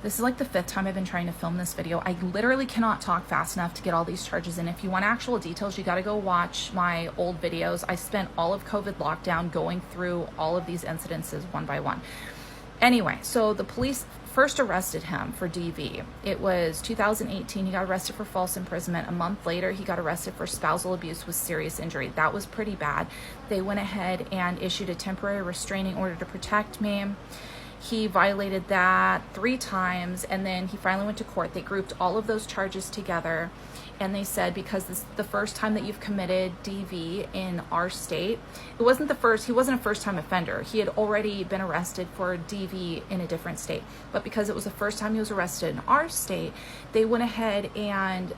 This is like the 5th time I've been trying to film this video. I literally cannot talk fast enough to get all these charges in. If you want actual details, you got to go watch my old videos. I spent all of COVID lockdown going through all of these incidences one by one. Anyway, so the police first arrested him for DV. It was 2018. He got arrested for false imprisonment. A month later, he got arrested for spousal abuse with serious injury. That was pretty bad. They went ahead and issued a temporary restraining order to protect me. He violated that 3 times, and then he finally went to court. They grouped all of those charges together, and they said, because this is the first time that you've committed DV in our state, he wasn't a first-time offender. He had already been arrested for DV in a different state, but because it was the first time he was arrested in our state, they went ahead and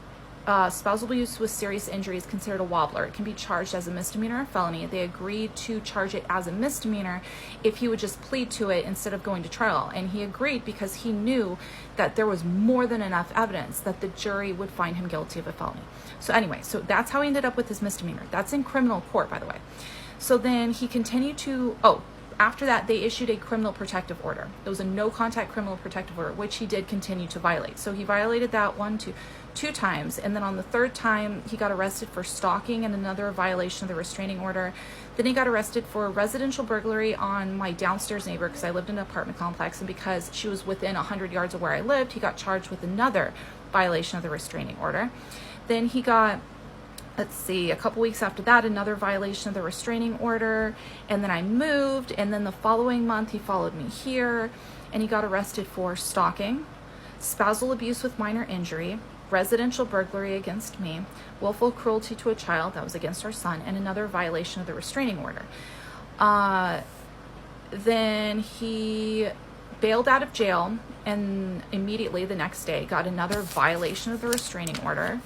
spousal abuse with serious injury is considered a wobbler. It can be charged as a misdemeanor or felony. They agreed to charge it as a misdemeanor if he would just plead to it instead of going to trial. And he agreed because he knew that there was more than enough evidence that the jury would find him guilty of a felony. So anyway, so that's how he ended up with his misdemeanor. That's in criminal court, by the way. So then he continued to, after that, they issued a criminal protective order. It was a no-contact criminal protective order, which he did continue to violate. So he violated that two times, and then on the 3rd time, he got arrested for stalking and another violation of the restraining order. Then he got arrested for residential burglary on my downstairs neighbor, because I lived in an apartment complex, and because she was within 100 yards of where I lived, he got charged with another violation of the restraining order. Then he got, a couple weeks after that, another violation of the restraining order, and then I moved, and then the following month he followed me here, and he got arrested for stalking, spousal abuse with minor injury, residential burglary against me, willful cruelty to a child, that was against our son, and another violation of the restraining order. Then he bailed out of jail, and immediately the next day got another violation of the restraining order.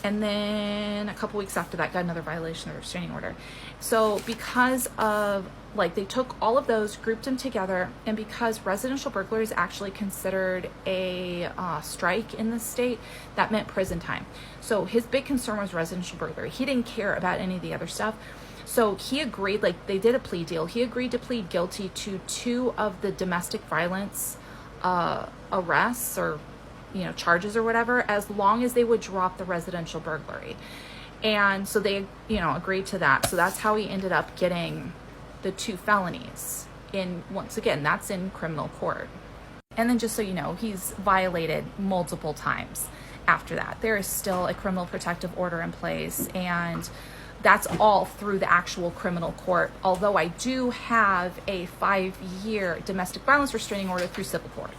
And then a couple weeks after that, got another violation of the restraining order. So because of, they took all of those, grouped them together, and because residential burglary is actually considered a strike in the state, that meant prison time. So his big concern was residential burglary. He didn't care about any of the other stuff. So he agreed, they did a plea deal. He agreed to plead guilty to 2 of the domestic violence arrests or charges or whatever, as long as they would drop the residential burglary. And so they, agreed to that. So that's how he ended up getting the 2 felonies. Once again, that's in criminal court. And then just so you know, he's violated multiple times after that. There is still a criminal protective order in place, and that's all through the actual criminal court. Although I do have a 5-year domestic violence restraining order through civil court.